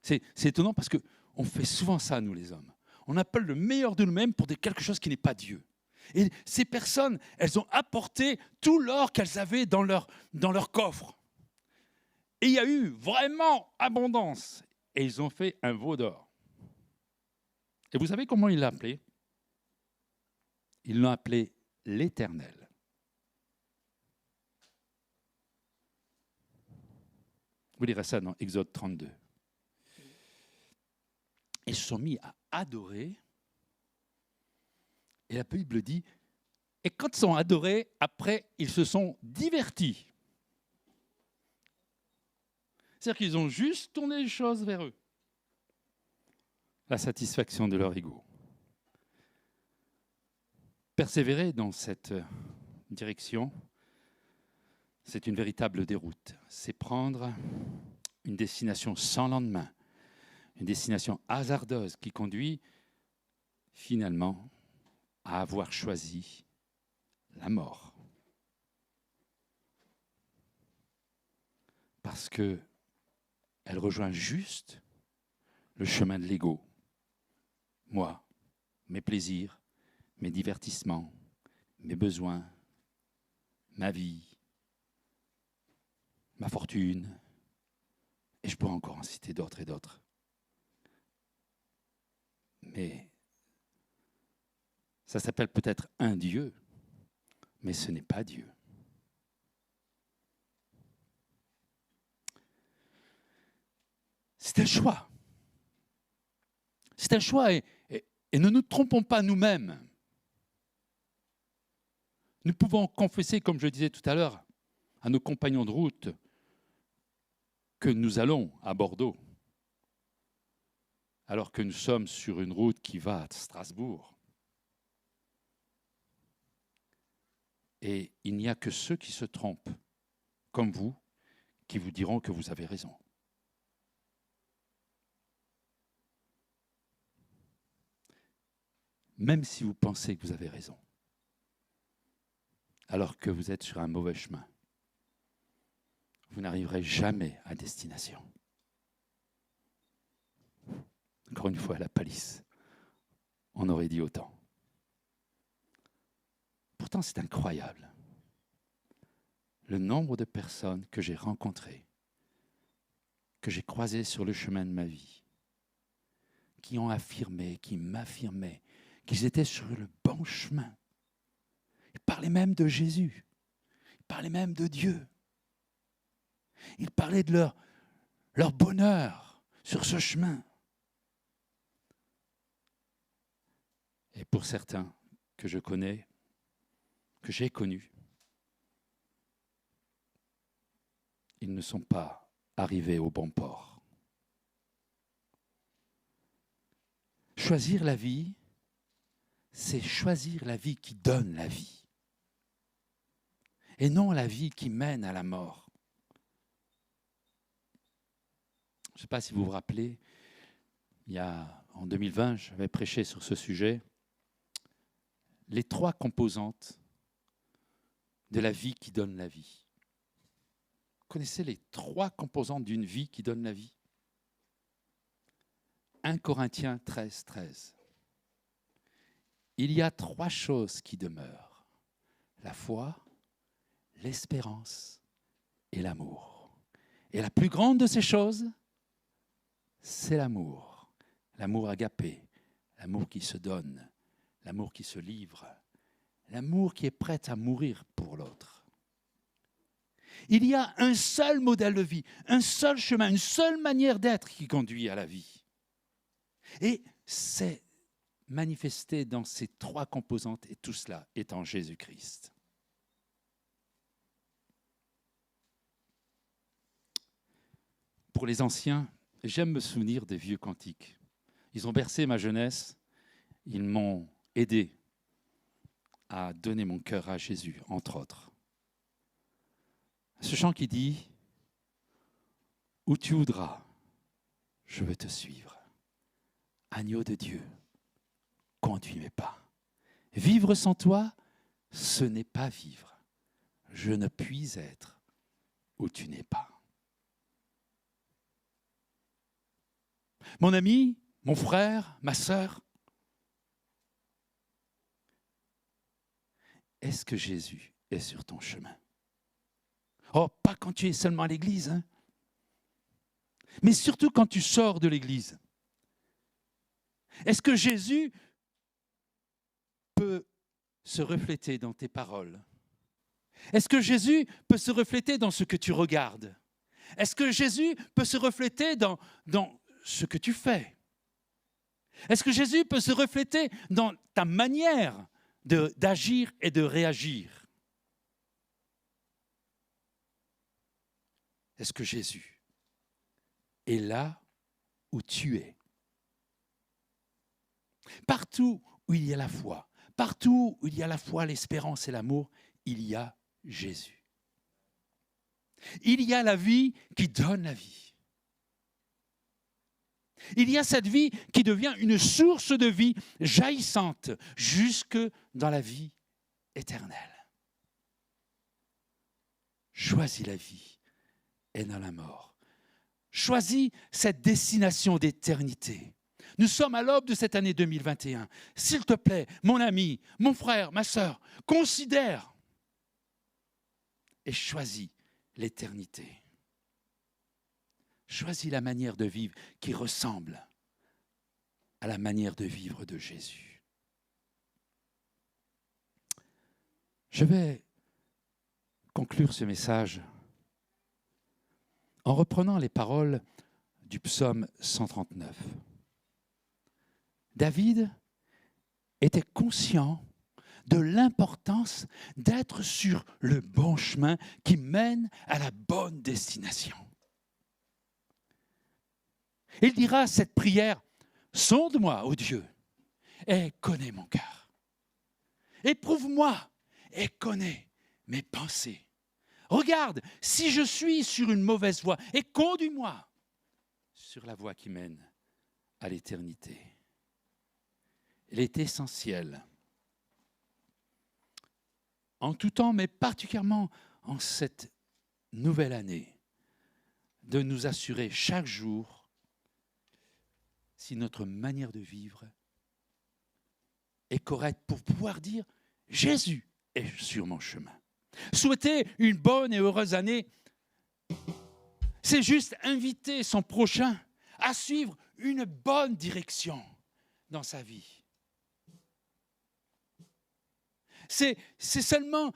C'est étonnant parce qu'on fait souvent ça, nous les hommes. On appelle le meilleur de nous-mêmes pour quelque chose qui n'est pas Dieu. Et ces personnes, elles ont apporté tout l'or qu'elles avaient dans leur coffre. Et il y a eu vraiment abondance. Et ils ont fait un veau d'or. Et vous savez comment ils l'ont appelé? Ils l'ont appelé l'Éternel. Vous lirez ça dans Exode 32. Ils se sont mis à adorer. Et la Bible dit, et quand ils sont adorés, après, ils se sont divertis. C'est-à-dire qu'ils ont juste tourné les choses vers eux. La satisfaction de leur ego. Persévérer dans cette direction, c'est une véritable déroute. C'est prendre une destination sans lendemain, une destination hasardeuse qui conduit finalement à avoir choisi la mort. Parce qu'elle rejoint juste le chemin de l'ego. Moi, mes plaisirs, mes divertissements, mes besoins, ma vie, ma fortune, et je pourrais encore en citer d'autres et d'autres. Mais ça s'appelle peut-être un Dieu, mais ce n'est pas Dieu. C'est un choix. C'est un choix et ne nous trompons pas nous-mêmes. Nous pouvons confesser, comme je disais tout à l'heure, à nos compagnons de route que nous allons à Bordeaux, alors que nous sommes sur une route qui va à Strasbourg. Et il n'y a que ceux qui se trompent, comme vous, qui vous diront que vous avez raison. Même si vous pensez que vous avez raison, alors que vous êtes sur un mauvais chemin, vous n'arriverez jamais à destination. Encore une fois, la palisse, on aurait dit autant. Pourtant, c'est incroyable. Le nombre de personnes que j'ai rencontrées, que j'ai croisées sur le chemin de ma vie, qui ont affirmé, qui m'affirmaient qu'ils étaient sur le bon chemin. Ils parlaient même de Jésus. Ils parlaient même de Dieu. Ils parlaient de leur bonheur sur ce chemin. Et pour certains que je connais, que j'ai connus, ils ne sont pas arrivés au bon port. Choisir la vie, c'est choisir la vie qui donne la vie. Et non la vie qui mène à la mort. Je ne sais pas si vous vous rappelez, en 2020, j'avais prêché sur ce sujet, les 3 composantes de la vie qui donne la vie. Vous connaissez les 3 composantes d'une vie qui donne la vie? 1 Corinthiens 13. Il y a 3 choses qui demeurent. La la foi, l'espérance et l'amour. Et la plus grande de ces choses, c'est l'amour. L'amour agapé, l'amour qui se donne, l'amour qui se livre, l'amour qui est prêt à mourir pour l'autre. Il y a un seul modèle de vie, un seul chemin, une seule manière d'être qui conduit à la vie. Et c'est manifesté dans ces trois composantes, et tout cela est en Jésus-Christ. Pour les anciens, j'aime me souvenir des vieux cantiques. Ils ont bercé ma jeunesse, ils m'ont aidé à donner mon cœur à Jésus, entre autres. Ce chant qui dit « Où tu voudras, je veux te suivre. Agneau de Dieu, conduis mes pas. Vivre sans toi, ce n'est pas vivre. Je ne puis être où tu n'es pas. » Mon ami, mon frère, ma sœur, est-ce que Jésus est sur ton chemin? Oh, pas quand tu es seulement à l'église, hein, mais surtout quand tu sors de l'église. Est-ce que Jésus peut se refléter dans tes paroles? Est-ce que Jésus peut se refléter dans ce que tu regardes? Est-ce que Jésus peut se refléter dans ce que tu fais? Est-ce que Jésus peut se refléter dans ta manière d'agir et de réagir? Est-ce que Jésus est là où tu es? Partout où il y a la foi, partout où il y a la foi, l'espérance et l'amour, il y a Jésus. Il y a la vie qui donne la vie. Il y a cette vie qui devient une source de vie jaillissante jusque dans la vie éternelle. Choisis la vie et non la mort. Choisis cette destination d'éternité. Nous sommes à l'aube de cette année 2021. S'il te plaît, mon ami, mon frère, ma sœur, considère et choisis l'éternité. Choisis la manière de vivre qui ressemble à la manière de vivre de Jésus. Je vais conclure ce message en reprenant les paroles du psaume 139. David était conscient de l'importance d'être sur le bon chemin qui mène à la bonne destination. Il dira cette prière, « Sonde-moi, ô Dieu, et connais mon cœur. Éprouve-moi et connais mes pensées. Regarde si je suis sur une mauvaise voie et conduis-moi sur la voie qui mène à l'éternité. » Il est essentiel, en tout temps, mais particulièrement en cette nouvelle année, de nous assurer chaque jour si notre manière de vivre est correcte pour pouvoir dire « Jésus est sur mon chemin ». Souhaiter une bonne et heureuse année, c'est juste inviter son prochain à suivre une bonne direction dans sa vie. C'est seulement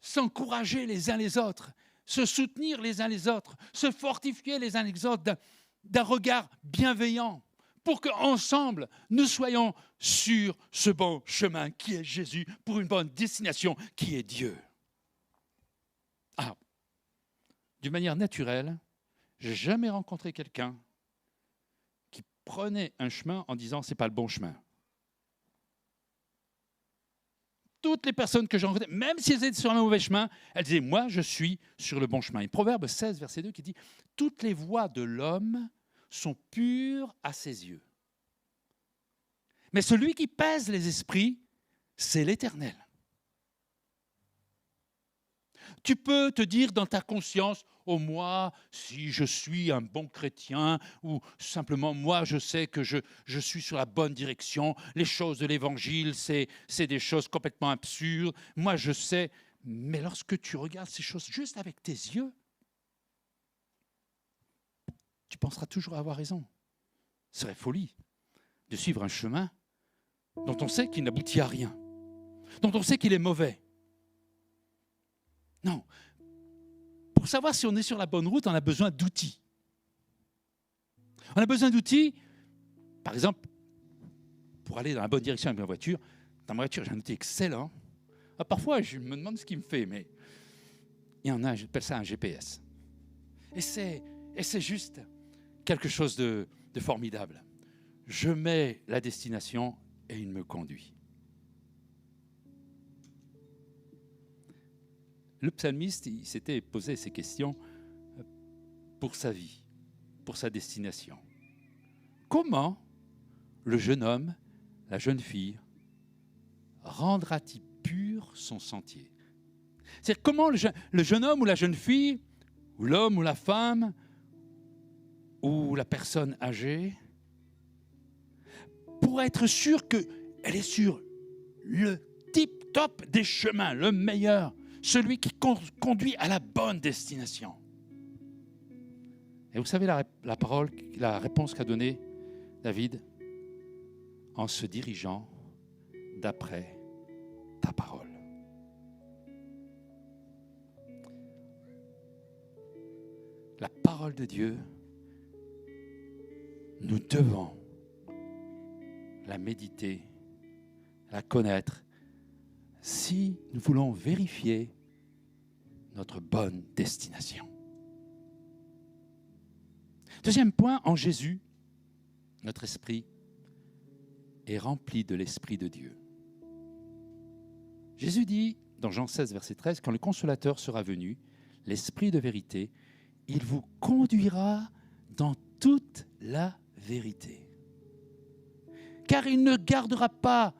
s'encourager les uns les autres, se soutenir les uns les autres, se fortifier les uns les autres d'un regard bienveillant pour qu'ensemble, nous soyons sur ce bon chemin qui est Jésus pour une bonne destination qui est Dieu. Ah, d'une manière naturelle, je n'ai jamais rencontré quelqu'un qui prenait un chemin en disant « c'est pas le bon chemin ». Toutes les personnes que j'ai rencontrées, même si elles étaient sur un mauvais chemin, elles disaient « moi, je suis sur le bon chemin ». Et Proverbe 16, verset 2 qui dit « toutes les voies de l'homme sont pures à ses yeux. Mais celui qui pèse les esprits, c'est l'Éternel. » Tu peux te dire dans ta conscience, oh moi, si je suis un bon chrétien, ou simplement moi, je sais que je suis sur la bonne direction, les choses de l'évangile, c'est des choses complètement absurdes, moi je sais, mais lorsque tu regardes ces choses juste avec tes yeux, tu penseras toujours avoir raison. Ce serait folie de suivre un chemin dont on sait qu'il n'aboutit à rien, dont on sait qu'il est mauvais. Non. Pour savoir si on est sur la bonne route, on a besoin d'outils. On a besoin d'outils, par exemple, pour aller dans la bonne direction avec ma voiture. Dans ma voiture, j'ai un outil excellent. Parfois, je me demande ce qu'il me fait, mais il y en a, j'appelle ça un GPS. Et c'est juste quelque chose de formidable. Je mets la destination et il me conduit. Le psalmiste, il s'était posé ces questions pour sa vie, pour sa destination. Comment le jeune homme, la jeune fille, rendra-t-il pur son sentier? C'est-à-dire comment le jeune homme ou la jeune fille, ou l'homme ou la femme, ou la personne âgée, pour être sûr qu'elle est sur le tip-top des chemins, le meilleur, celui qui conduit à la bonne destination. Et vous savez la réponse qu'a donnée David? En se dirigeant d'après ta parole. La parole de Dieu, nous devons la méditer, la connaître, si nous voulons vérifier notre bonne destination. Deuxième point, en Jésus, notre esprit est rempli de l'Esprit de Dieu. Jésus dit, dans Jean 16, verset 13, « Quand le Consolateur sera venu, l'Esprit de vérité, il vous conduira dans toute la vérité. Car il ne gardera pas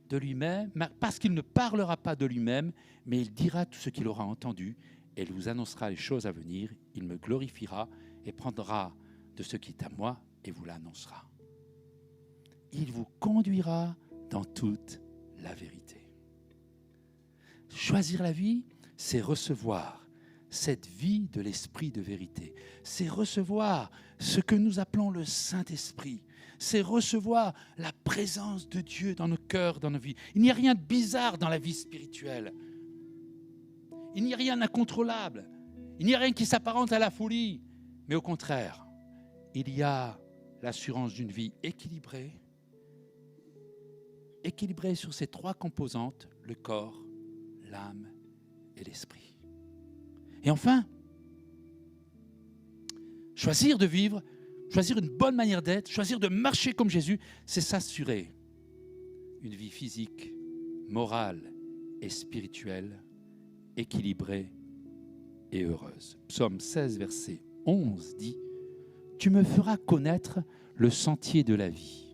de lui-même, parce qu'il ne parlera pas de lui-même, mais il dira tout ce qu'il aura entendu, et il vous annoncera les choses à venir. Il me glorifiera et prendra de ce qui est à moi et vous l'annoncera. Il vous conduira dans toute la vérité. » Choisir la vie, c'est recevoir cette vie de l'Esprit de vérité. C'est recevoir ce que nous appelons le Saint-Esprit. C'est recevoir la présence de Dieu dans nos cœurs, dans nos vies. Il n'y a rien de bizarre dans la vie spirituelle. Il n'y a rien d'incontrôlable. Il n'y a rien qui s'apparente à la folie. Mais au contraire, il y a l'assurance d'une vie équilibrée sur ces trois composantes, le corps, l'âme et l'esprit. Et enfin, choisir de vivre, choisir une bonne manière d'être, choisir de marcher comme Jésus, c'est s'assurer une vie physique, morale et spirituelle, équilibrée et heureuse. Psaume 16, verset 11 dit « Tu me feras connaître le sentier de la vie. »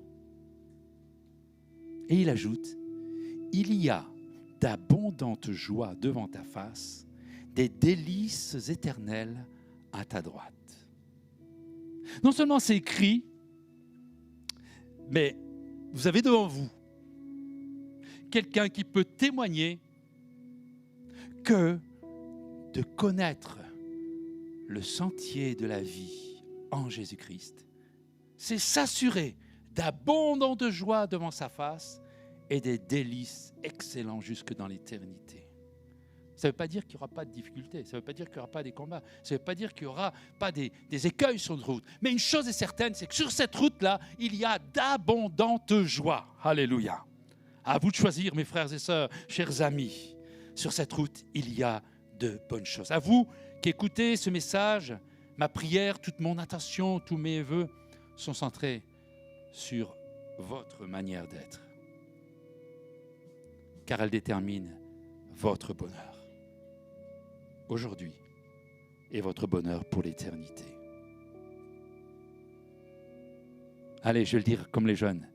Et il ajoute « Il y a d'abondantes joies devant ta face, des délices éternelles à ta droite. » Non seulement c'est écrit, mais vous avez devant vous quelqu'un qui peut témoigner que de connaître le sentier de la vie en Jésus-Christ, c'est s'assurer d'abondantes joies devant sa face et des délices excellents jusque dans l'éternité. Ça ne veut pas dire qu'il n'y aura pas de difficultés, ça ne veut pas dire qu'il n'y aura pas des combats, ça ne veut pas dire qu'il n'y aura pas des écueils sur notre route. Mais une chose est certaine, c'est que sur cette route-là, il y a d'abondantes joies. Alléluia. À vous de choisir, mes frères et sœurs, chers amis. Sur cette route, il y a de bonnes choses. À vous qui écoutez ce message, ma prière, toute mon attention, tous mes vœux sont centrés sur votre manière d'être. Car elle détermine votre bonheur aujourd'hui et votre bonheur pour l'éternité. Allez, je vais le dire comme les jeunes.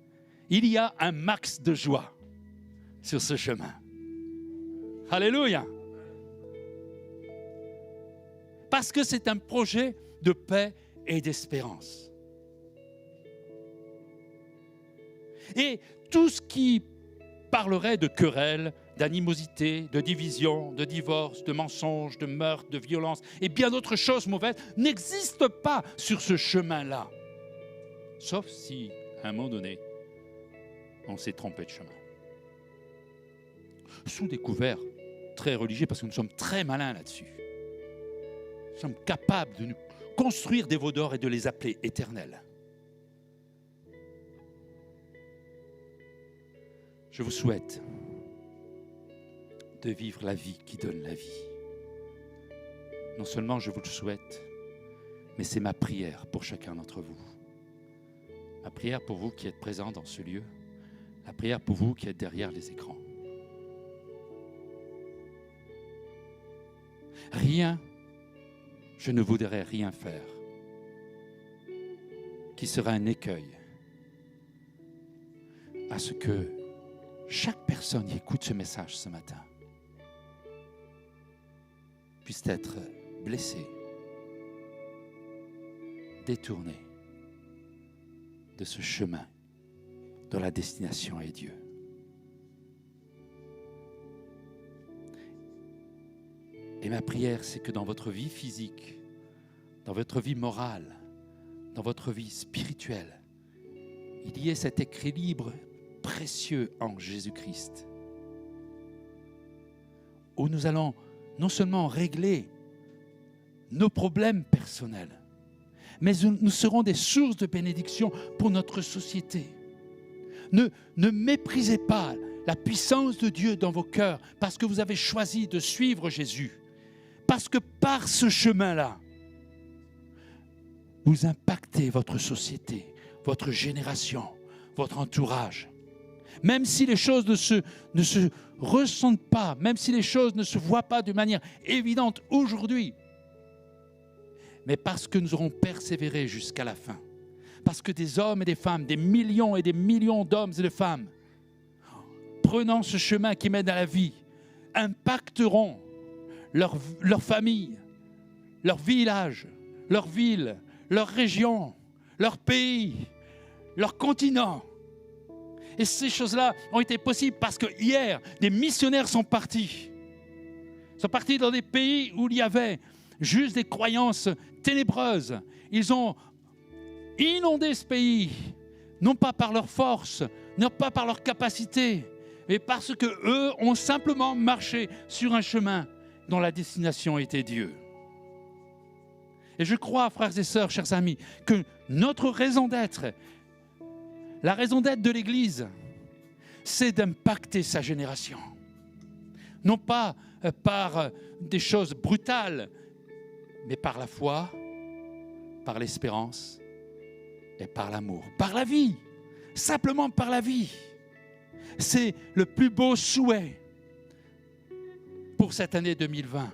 Il y a un max de joie sur ce chemin. Alléluia. parce que c'est un projet de paix et d'espérance. Et tout ce qui parlerait de querelles, d'animosité, de division, de divorce, de mensonges, de meurtre, de violence et bien d'autres choses mauvaises n'existe pas sur ce chemin-là. Sauf si, à un moment donné, on s'est trompé de chemin. Sous des couverts très religieux, parce que nous sommes très malins là-dessus. Nous sommes capables de nous construire des veaux d'or et de les appeler éternels. Je vous souhaite de vivre la vie qui donne la vie. Non seulement je vous le souhaite, mais c'est ma prière pour chacun d'entre vous. Ma prière pour vous qui êtes présents dans ce lieu, la prière pour vous qui êtes derrière les écrans. Rien, je ne voudrais rien faire qui sera un écueil à ce que chaque personne qui écoute ce message ce matin puisse être blessée, détournée de ce chemin dont la destination est Dieu. Et ma prière, c'est que dans votre vie physique, dans votre vie morale, dans votre vie spirituelle, il y ait cet équilibre précieux en Jésus-Christ, où nous allons non seulement régler nos problèmes personnels, mais nous serons des sources de bénédiction pour notre société. Ne méprisez pas la puissance de Dieu dans vos cœurs parce que vous avez choisi de suivre Jésus. Parce que par ce chemin-là, vous impactez votre société, votre génération, votre entourage. Même si les choses ne se ressentent pas, même si les choses ne se voient pas de manière évidente aujourd'hui, mais parce que nous aurons persévéré jusqu'à la fin, parce que des hommes et des femmes, des millions et des millions d'hommes et de femmes, prenant ce chemin qui mène à la vie, impacteront leur famille, leur village, leur ville, leur région, leur pays, leur continent. Et ces choses-là ont été possibles parce que hier, des missionnaires sont partis. Ils sont partis dans des pays où il y avait juste des croyances ténébreuses. Ils ont inondé ce pays, non pas par leur force, non pas par leur capacité, mais parce qu'eux ont simplement marché sur un chemin dont la destination était Dieu. Et je crois, frères et sœurs, chers amis, que notre raison d'être, la raison d'être de l'Église, c'est d'impacter sa génération. Non pas par des choses brutales, mais par la foi, par l'espérance et par l'amour, par la vie, simplement par la vie. C'est le plus beau souhait pour cette année 2020.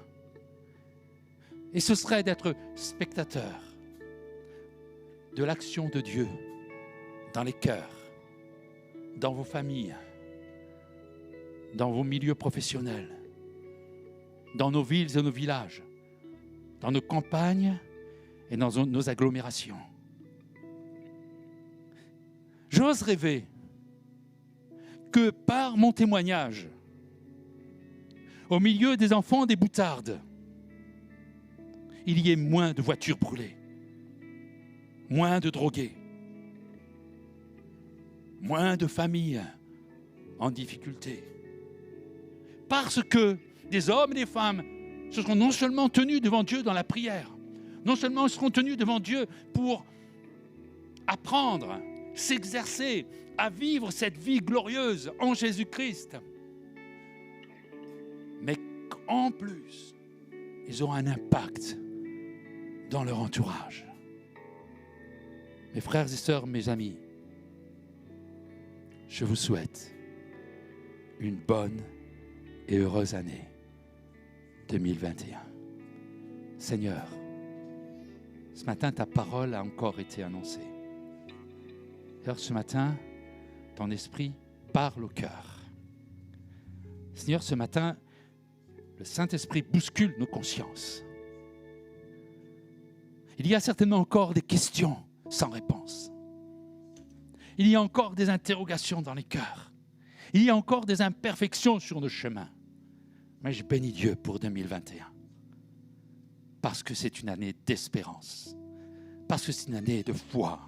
Et ce serait d'être spectateur de l'action de Dieu dans les cœurs, dans vos familles, dans vos milieux professionnels, dans nos villes et nos villages, dans nos campagnes et dans nos agglomérations. J'ose rêver que par mon témoignage, au milieu des enfants des boutardes, il y ait moins de voitures brûlées, moins de drogués, moins de familles en difficulté. Parce que des hommes et des femmes se seront non seulement tenus devant Dieu dans la prière, non seulement ils seront tenus devant Dieu pour apprendre, s'exercer à vivre cette vie glorieuse en Jésus-Christ, mais qu'en plus, ils auront un impact dans leur entourage. Mes frères et sœurs, mes amis, je vous souhaite une bonne et heureuse année 2021. Seigneur, ce matin, ta parole a encore été annoncée. Seigneur, ce matin, ton esprit parle au cœur. Seigneur, ce matin, le Saint-Esprit bouscule nos consciences. Il y a certainement encore des questions sans réponse. Il y a encore des interrogations dans les cœurs. Il y a encore des imperfections sur nos chemins. Mais je bénis Dieu pour 2021. Parce que c'est une année d'espérance. Parce que c'est une année de foi.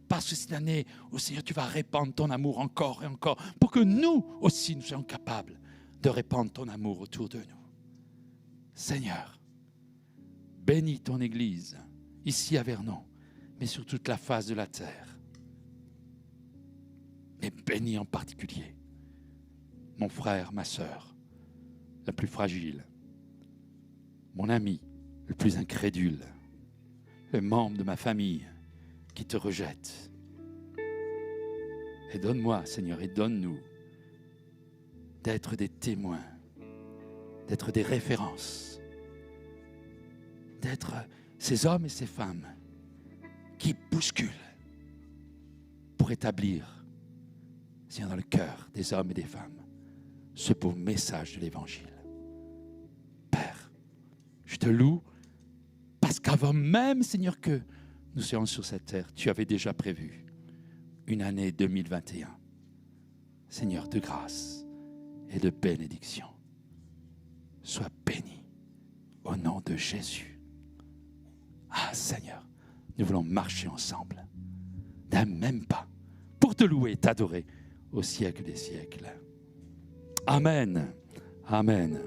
Parce que c'est une année où, Seigneur, tu vas répandre ton amour encore et encore. Pour que nous aussi, nous soyons capables de répandre ton amour autour de nous. Seigneur, bénis ton Église, ici à Vernon, mais sur toute la face de la terre. Mais bénis en particulier mon frère, ma sœur, la plus fragile, mon ami, le plus incrédule, le membre de ma famille qui te rejette. Et donne-moi, Seigneur, et donne-nous d'être des témoins, d'être des références, d'être ces hommes et ces femmes qui bousculent pour établir, Seigneur, dans le cœur des hommes et des femmes, ce beau message de l'Évangile. Père, je te loue parce qu'avant même, Seigneur, que nous soyons sur cette terre, tu avais déjà prévu une année 2021. Seigneur, de grâce et de bénédiction. Sois béni au nom de Jésus. Ah Seigneur, nous voulons marcher ensemble d'un même pas pour te louer et t'adorer au siècle des siècles. Amen. Amen.